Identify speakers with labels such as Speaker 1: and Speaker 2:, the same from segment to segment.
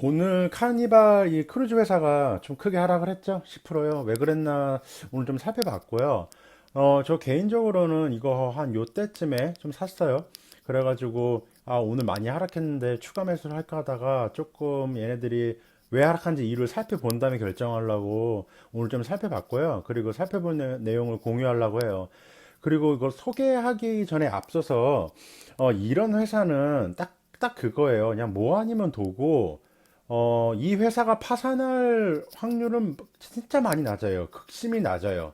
Speaker 1: 오늘 카니발 이 크루즈 회사가 좀 크게 하락을 했죠? 10%요. 왜 그랬나 오늘 좀 살펴봤고요. 저 개인적으로는 이거 한 요때쯤에 좀 샀어요. 그래가지고, 오늘 많이 하락했는데 추가 매수를 할까 하다가 조금 얘네들이 왜 하락한지 이유를 살펴본 다음에 결정하려고 오늘 좀 살펴봤고요. 그리고 살펴본 내용을 공유하려고 해요. 그리고 이걸 소개하기 전에 앞서서, 이런 회사는 딱 그거예요. 그냥 뭐 아니면 도고, 이 회사가 파산할 확률은 진짜 많이 낮아요. 극심히 낮아요.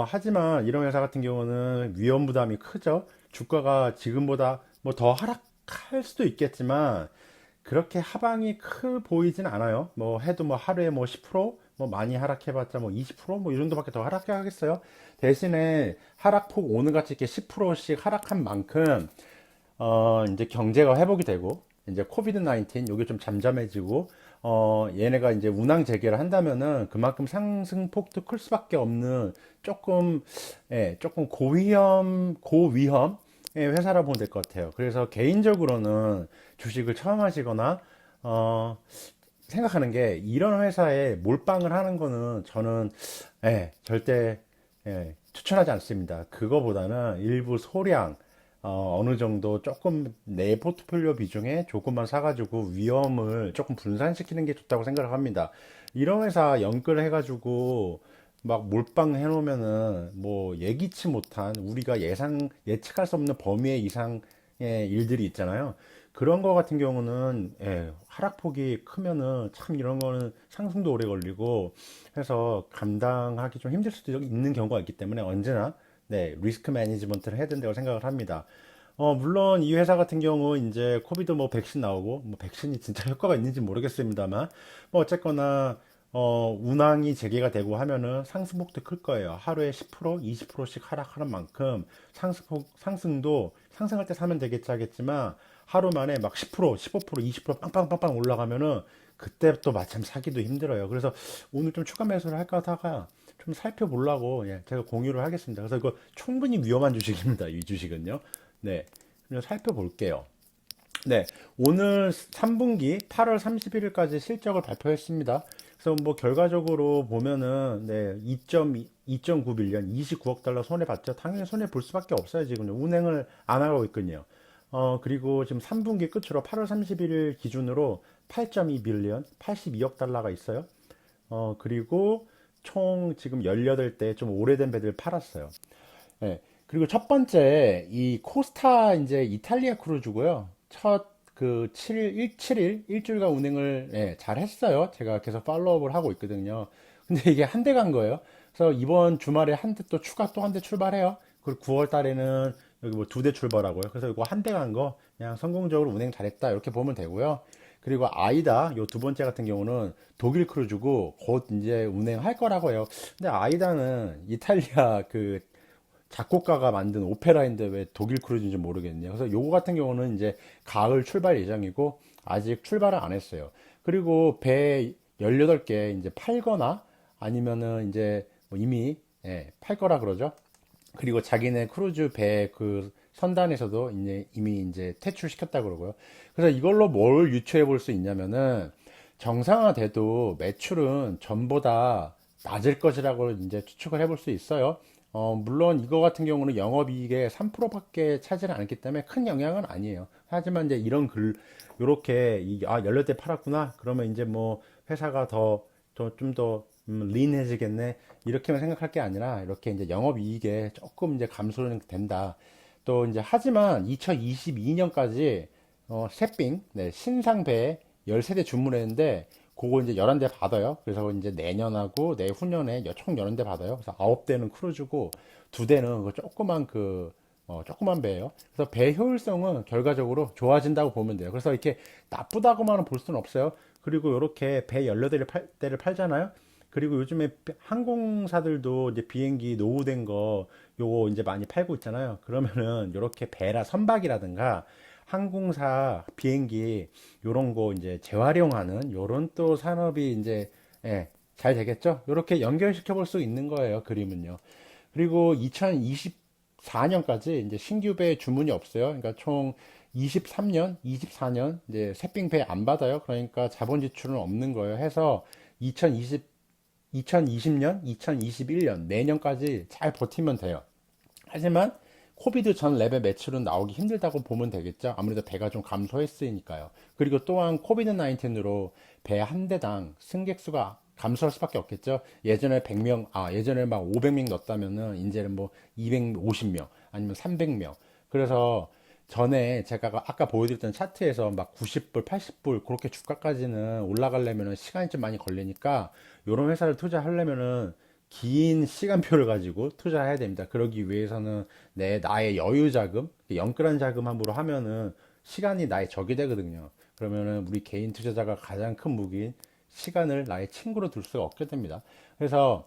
Speaker 1: 하지만 이런 회사 같은 경우는 위험 부담이 크죠. 주가가 지금보다 뭐 더 하락할 수도 있겠지만 그렇게 하방이 크 보이진 않아요. 뭐 해도 뭐 하루에 뭐 10%, 뭐 많이 하락해봤자 뭐 20%뭐 이 정도밖에 더 하락해 하겠어요. 대신에 하락폭 오늘 같이 이렇게 10%씩 하락한 만큼 이제 경제가 회복이 되고, 이제 코비드 19, 요게 좀 잠잠해지고, 얘네가 이제 운항 재개를 한다면은 그만큼 상승폭도 클 수밖에 없는 조금, 조금 고위험의 회사라 보면 될 것 같아요. 그래서 개인적으로는 주식을 처음 하시거나, 어, 생각하는 게 이런 회사에 몰빵을 하는 거는 저는, 절대, 추천하지 않습니다. 그거보다는 일부 소량, 어느 정도 조금 내 포트폴리오 비중에 조금만 사가지고 위험을 조금 분산시키는 게 좋다고 생각을 합니다. 이런 회사 연끌해가지고 막 몰빵 해놓으면은 뭐 예기치 못한 우리가 예측할 수 없는 범위의 이상의 일들이 있잖아요. 그런 거 같은 경우는 하락폭이 크면은 참 이런 거는 상승도 오래 걸리고 해서 감당하기 좀 힘들 수도 있는 경우가 있기 때문에 언제나 리스크 매니지먼트를 해야 된다고 생각을 합니다. 물론 이 회사 같은 경우 이제 코비드 뭐 백신 나오고 뭐 백신이 진짜 효과가 있는지 모르겠습니다만 뭐 어쨌거나 운항이 재개가 되고 하면은 상승폭도 클 거예요. 하루에 10%, 20%씩 하락하는 만큼 상승도 상승할 때 사면 되겠지 하겠지만 하루 만에 막 10%, 15%, 20% 빵빵빵빵 올라가면은 그때 또 마침 사기도 힘들어요. 그래서 오늘 좀 추가 매수를 할까 하다가 좀 살펴보려고 제가 공유를 하겠습니다. 그래서 이거 충분히 위험한 주식입니다. 이 주식은요. 네, 그냥 살펴볼게요. 네, 오늘 3분기 8월 31일까지 실적을 발표했습니다. 그래서 뭐 결과적으로 보면은 2.9빌리언 29억 달러 손해 봤죠. 당연히 손해 볼 수밖에 없어요. 지금 운행을 안 하고 있거든요. 그리고 지금 3분기 끝으로 8월 31일 기준으로 8.2빌리언 82억 달러가 있어요. 그리고 총 지금 18대 좀 오래된 배들 팔았어요. 네. 그리고 첫 번째, 이 코스타 이제 이탈리아 크루즈고요. 첫 그 7일, 7일, 일주일간 운행을 잘 했어요. 제가 계속 팔로우업을 하고 있거든요. 근데 이게 한 대 간 거예요. 그래서 이번 주말에 한 대 또 추가 또 한 대 출발해요. 그리고 9월 달에는 여기 뭐 두 대 출발하고요. 그래서 이거 한 대 간 거 그냥 성공적으로 운행 잘했다. 이렇게 보면 되고요. 그리고 아이다, 요 두 번째 같은 경우는 독일 크루즈고 곧 이제 운행할 거라고 해요. 근데 아이다는 이탈리아 그 작곡가가 만든 오페라인데 왜 독일 크루즈인지 모르겠네요. 그래서 요거 같은 경우는 이제 가을 출발 예정이고 아직 출발을 안 했어요. 그리고 배 18개 이제 팔거나 아니면은 이제 뭐 이미 팔 거라 그러죠. 그리고 자기네 크루즈 배 그 선단에서도 이제 이미 이제 퇴출시켰다 그러고요. 그래서 이걸로 뭘 유추해 볼 수 있냐면은 정상화돼도 매출은 전보다 낮을 것이라고 이제 추측을 해볼 수 있어요. 물론 이거 같은 경우는 영업이익의 3%밖에 차지는 않기 때문에 큰 영향은 아니에요. 하지만 이제 이런 요렇게, 18대 팔았구나. 그러면 이제 뭐 회사가 좀 더, 린해지겠네. 이렇게만 생각할 게 아니라 이렇게 이제 영업이익에 조금 이제 감소는 된다. 또 이제 하지만 2022년까지 새삥, 신상 배 13대 주문했는데 그거 이제 11대 받아요. 그래서 이제 내년하고 내후년에 총 11대 받아요. 그래서 9대는 크루즈고 2대는 그 조그만 배예요. 그래서 배 효율성은 결과적으로 좋아진다고 보면 돼요. 그래서 이렇게 나쁘다고만은 볼 수는 없어요. 그리고 이렇게 배 18대를 팔잖아요. 그리고 요즘에 항공사들도 이제 비행기 노후된 거 요거 이제 많이 팔고 있잖아요. 그러면은 이렇게 배라 선박이라든가 항공사 비행기 요런 거 이제 재활용하는 요런 또 산업이 이제 잘 되겠죠? 요렇게 연결시켜 볼 수 있는 거예요, 그림은요. 그리고 2024년까지 이제 신규 배 주문이 없어요. 그러니까 총 23년, 24년 이제 새삥 배 안 받아요. 그러니까 자본 지출은 없는 거예요. 해서 2020년, 2021년 내년까지 잘 버티면 돼요. 하지만 코비드 전 레벨 매출은 나오기 힘들다고 보면 되겠죠. 아무래도 배가 좀 감소했으니까요. 그리고 또한 코비드 19으로 배 한 대당 승객 수가 감소할 수밖에 없겠죠. 예전에 100명, 예전에 막 500명 넣었다면은 이제는 뭐 250명 아니면 300명. 그래서 전에 제가 아까 보여드렸던 차트에서 막 90불, 80불 그렇게 주가까지는 올라가려면 시간이 좀 많이 걸리니까 이런 회사를 투자하려면은 긴 시간표를 가지고 투자해야 됩니다. 그러기 위해서는 나의 여유 자금, 영끌한 자금 함으로 하면은 시간이 나의 적이 되거든요. 그러면은 우리 개인 투자자가 가장 큰 무기인 시간을 나의 친구로 둘 수가 없게 됩니다. 그래서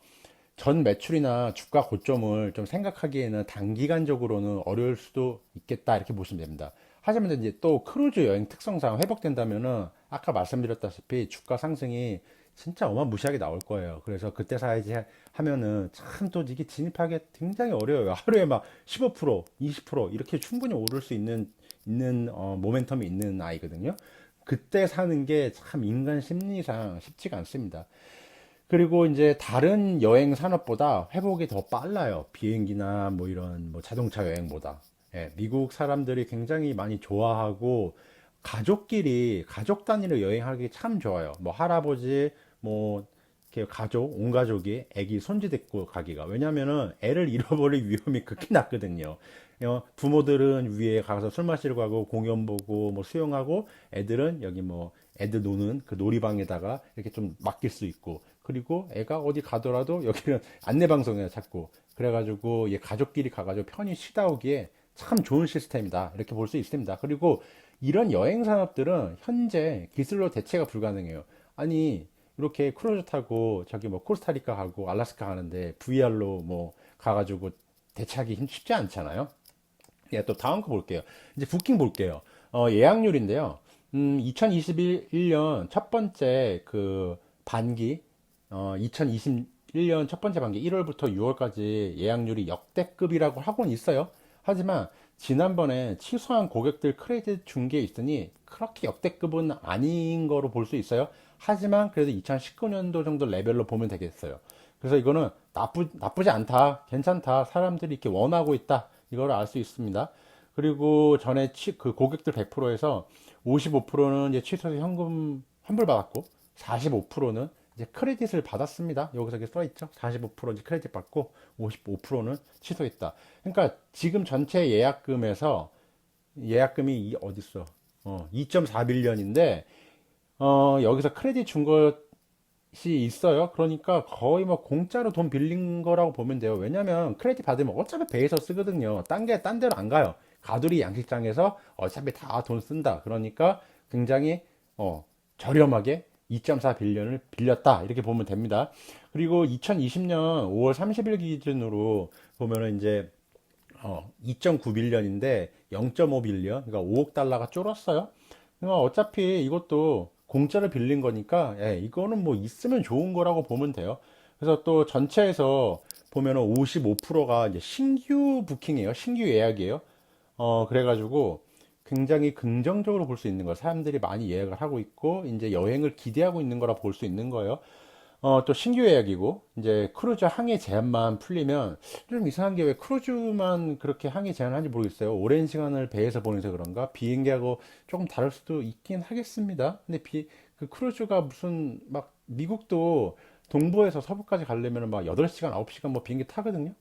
Speaker 1: 전 매출이나 주가 고점을 좀 생각하기에는 단기간적으로는 어려울 수도 있겠다 이렇게 보시면 됩니다. 하지만 이제 또 크루즈 여행 특성상 회복된다면은 아까 말씀드렸다시피 주가 상승이 진짜 어마무시하게 나올 거예요. 그래서 그때 사야지 하면은 참 또 이게 진입하기 굉장히 어려워요. 하루에 막 15%, 20% 이렇게 충분히 오를 수 있는 모멘텀이 있는 아이거든요. 그때 사는 게 참 인간 심리상 쉽지가 않습니다. 그리고 이제 다른 여행 산업보다 회복이 더 빨라요. 비행기나 뭐 이런 뭐 자동차 여행보다. 예, 미국 사람들이 굉장히 많이 좋아하고 가족끼리 가족 단위로 여행하기 참 좋아요. 뭐 할아버지 뭐 이렇게 가족 온 가족이 애기 손주 데리고 가기가 왜냐면은 애를 잃어버릴 위험이 극히 낮거든요. 부모들은 위에 가서 술 마시러 가고 공연 보고 뭐 수영하고 애들은 여기 뭐 애들 노는 그 놀이방에다가 이렇게 좀 맡길 수 있고 그리고 애가 어디 가더라도 여기는 안내방송이나 찾고 그래가지고 얘 가족끼리 가가지고 편히 쉬다 오기에 참 좋은 시스템이다 이렇게 볼 수 있습니다. 그리고 이런 여행 산업들은 현재 기술로 대체가 불가능해요. 아니 이렇게 크루즈 타고 저기 뭐 코스타리카 가고 알래스카 가는데 VR로 뭐 가가지고 대체하기 쉽지 않잖아요. 예, 또 다음 거 볼게요. 이제 부킹 볼게요. 예약률인데요. 2021년 첫 번째 그 반기, 2021년 첫 번째 반기 1월부터 6월까지 예약률이 역대급이라고 하고는 있어요. 하지만 지난번에 취소한 고객들 크레딧 준 게 있으니 그렇게 역대급은 아닌 거로 볼 수 있어요. 하지만 그래도 2019년도 정도 레벨로 보면 되겠어요. 그래서 이거는 나쁘지 않다, 괜찮다, 사람들이 이렇게 원하고 있다, 이걸 알 수 있습니다. 그리고 전에 그 고객들 100%에서 55%는 이제 취소해서 현금 환불받았고, 45%는 이제 크레딧을 받았습니다. 여기서 이렇게 써 있죠. 45% 이제 크레딧 받고, 55%는 취소했다. 그러니까 지금 전체 예약금에서 예약금이 어디 있어? 2.4빌리언인데 여기서 크레딧 준 것이 있어요. 그러니까 거의 뭐 공짜로 돈 빌린 거라고 보면 돼요. 왜냐면 크레딧 받으면 어차피 배에서 쓰거든요. 딴 데로 안 가요. 가두리 양식장에서 어차피 다 돈 쓴다. 그러니까 굉장히 저렴하게 2.4 빌리언을 빌렸다. 이렇게 보면 됩니다. 그리고 2020년 5월 30일 기준으로 보면은 이제 2.9 빌리언인데 0.5 빌리언, 그러니까 5억 달러가 줄었어요. 그러니까 어차피 이것도 공짜로 빌린 거니까 이거는 뭐 있으면 좋은 거라고 보면 돼요. 그래서 또 전체에서 보면은 55%가 이제 신규 부킹이에요. 신규 예약이에요. 그래가지고 굉장히 긍정적으로 볼 수 있는 거예요. 사람들이 많이 예약을 하고 있고 이제 여행을 기대하고 있는 거라 볼 수 있는 거예요. 또 신규 예약이고 이제 크루즈 항해 제한만 풀리면 좀 이상한 게 왜 크루즈만 그렇게 항해 제한하는지 모르겠어요. 오랜 시간을 배에서 보내서 그런가 비행기하고 조금 다를 수도 있긴 하겠습니다. 근데 그 크루즈가 무슨 막 미국도 동부에서 서부까지 가려면 막 8시간, 9시간 뭐 비행기 타거든요.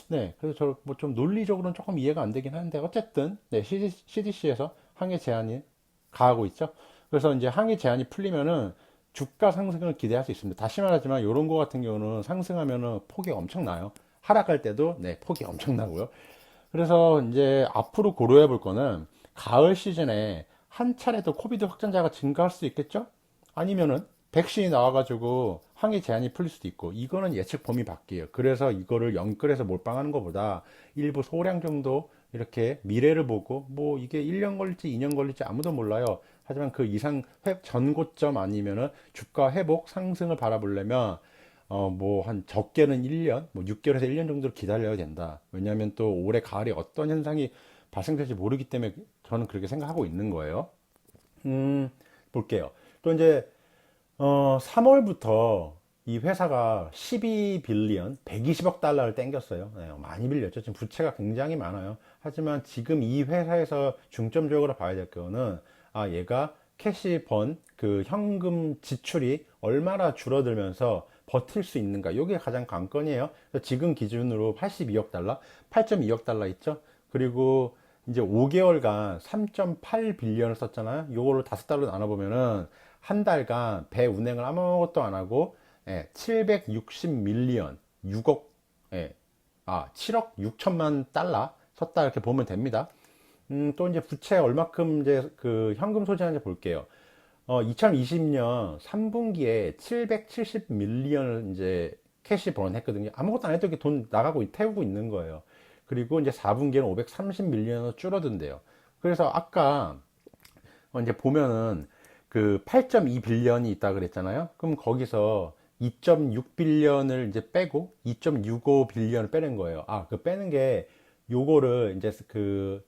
Speaker 1: 네, 그래서 저 뭐 좀 논리적으로는 조금 이해가 안 되긴 하는데 어쨌든 네, CDC에서 항해 제한이 가하고 있죠. 그래서 이제 항해 제한이 풀리면은 주가 상승을 기대할 수 있습니다. 다시 말하지만 이런 거 같은 경우는 상승하면은 폭이 엄청나요. 하락할 때도 네, 폭이 엄청나고요. 그래서 이제 앞으로 고려해 볼 거는 가을 시즌에 한 차례 더 코비드 확진자가 증가할 수 있겠죠? 아니면은 백신이 나와가지고 항해 제한이 풀릴 수도 있고 이거는 예측 범위 밖이에요. 그래서 이거를 영끌해서 몰빵하는 것보다 일부 소량 정도 이렇게 미래를 보고 뭐 이게 1년 걸릴지 2년 걸릴지 아무도 몰라요. 하지만 그 이상 전고점 아니면은 주가 회복 상승을 바라보려면 뭐 한 적게는 1년, 뭐 6개월에서 1년 정도를 기다려야 된다. 왜냐하면 또 올해 가을에 어떤 현상이 발생될지 모르기 때문에 저는 그렇게 생각하고 있는 거예요. 볼게요. 또 이제 3월부터 이 회사가 12빌리언, 120억 달러를 땡겼어요. 네, 많이 빌렸죠. 지금 부채가 굉장히 많아요. 하지만 지금 이 회사에서 중점적으로 봐야 될 거는, 얘가 캐시 그 현금 지출이 얼마나 줄어들면서 버틸 수 있는가. 이게 가장 관건이에요. 그래서 지금 기준으로 82억 달러, 8.2억 달러 있죠. 그리고 이제 5개월간 3.8빌리언을 썼잖아요. 요거를 5달로 나눠보면은 한 달간 배 운행을 아무것도 안 하고 760밀리언 6억 7억 6천만 달러 썼다 이렇게 보면 됩니다. 또 이제 부채 얼마큼 이제 그 현금 소진하는지 볼게요. 2020년 3분기에 770밀리언을 이제 캐시 번했거든요. 아무것도 안 해도 이렇게 돈 나가고 태우고 있는 거예요. 그리고 이제 4분기에는 530밀리언으로 줄어든대요. 그래서 아까 이제 보면은 그 8.2빌리언이 있다 그랬잖아요. 그럼 거기서 2.6빌리언을 이제 빼고 2.65빌리언을 빼는 거예요. 그 빼는 게 요거를 이제 그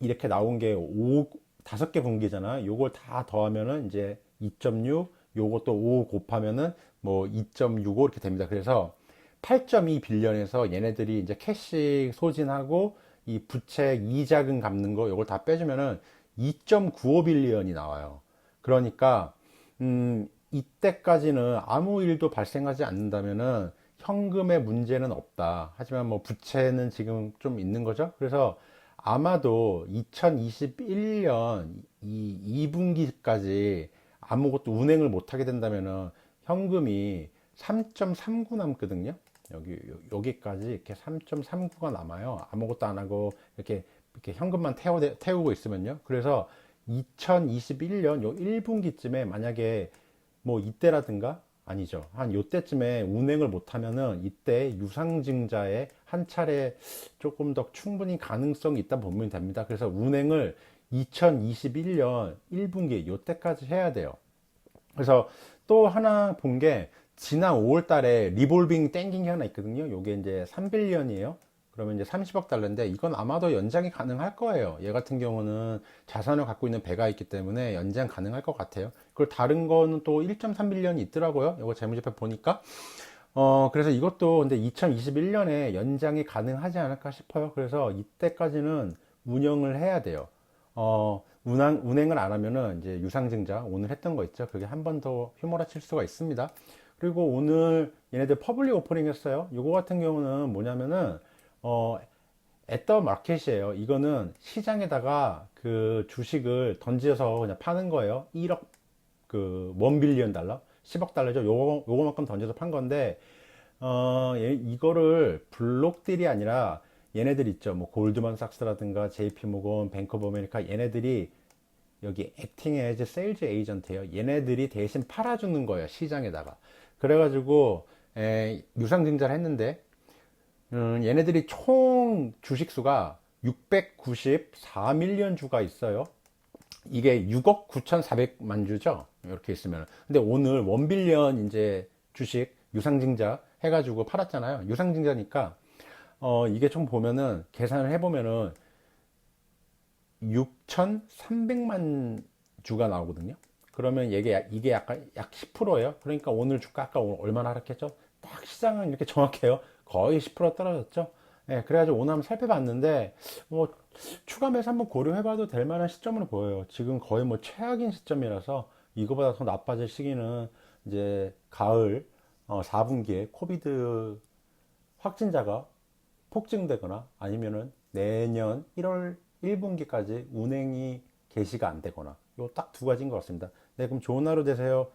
Speaker 1: 이렇게 나온 게 5개 분기잖아. 요걸 다 더하면은 이제 2.6, 요것도 5 곱하면은 뭐 2.65 이렇게 됩니다. 그래서 8.2빌리언에서 얘네들이 이제 캐시 소진하고 이 부채 이자금 갚는 거 요걸 다 빼주면은 2.95빌리언이 나와요. 그러니까 이때까지는 아무 일도 발생하지 않는다면은 현금의 문제는 없다. 하지만 뭐 부채는 지금 좀 있는 거죠. 그래서 아마도 2021년 이 2분기까지 아무것도 운행을 못 하게 된다면은 현금이 3.39 남거든요. 여기까지 이렇게 3.39가 남아요. 아무것도 안 하고 이렇게 현금만 태우고 있으면요. 그래서 2021년 요 1분기쯤에 만약에 뭐 이때라든가 아니죠. 한 요때쯤에 운행을 못하면은 이때 유상증자에 한 차례 조금 더 충분히 가능성이 있다 보면 됩니다. 그래서 운행을 2021년 1분기 요때까지 해야 돼요. 그래서 또 하나 본 게 지난 5월 달에 리볼빙 땡긴 게 하나 있거든요. 요게 이제 3빌리언이에요. 그러면 이제 30억 달러인데 이건 아마도 연장이 가능할 거예요. 얘 같은 경우는 자산을 갖고 있는 배가 있기 때문에 연장 가능할 것 같아요. 그리고 다른 거는 또 1.3빌리언이 있더라고요. 이거 재무제표 보니까. 그래서 이것도 근데 2021년에 연장이 가능하지 않을까 싶어요. 그래서 이때까지는 운영을 해야 돼요. 운행을 안 하면은 이제 유상증자 오늘 했던 거 있죠. 그게 한 번 더 휘몰아칠 수가 있습니다. 그리고 오늘 얘네들 퍼블릭 오퍼닝 했어요. 이거 같은 경우는 뭐냐면은 어, 앳더 마켓이에요. 이거는 시장에다가 그 주식을 던져서 그냥 파는 거예요. 1억 그 1빌리언 달러, 10억 달러죠. 요거만큼 던져서 판 건데 이거를 블록딜이 아니라 얘네들 있죠. 뭐 골드만삭스라든가 JP 모건, 뱅크 오브 아메리카 얘네들이 여기 액팅 에즈 세일즈 에이전트예요. 얘네들이 대신 팔아주는 거예요. 시장에다가. 그래가지고 유상증자를 했는데 얘네들이 총 주식수가 694밀리언 주가 있어요. 이게 6억 9,400만 주죠. 이렇게 있으면. 근데 오늘 1빌리언 이제 주식 유상증자 해가지고 팔았잖아요. 유상증자니까 이게 총 보면은 계산을 해보면은 6,300만 주가 나오거든요. 그러면 이게 약간 약 10%예요. 그러니까 오늘 주가 아까 얼마나 하락했죠? 딱 시장은 이렇게 정확해요. 거의 10% 떨어졌죠. 예, 그래가지고 오늘 한번 살펴봤는데 뭐 추가 매수 한번 고려해봐도 될 만한 시점으로 보여요. 지금 거의 뭐 최악인 시점이라서 이거보다 더 나빠질 시기는 이제 가을 4분기에 코비드 확진자가 폭증되거나 아니면은 내년 1월 1분기까지 운행이 개시가 안 되거나 요 딱 두 가지인 것 같습니다. 네, 그럼 좋은 하루 되세요.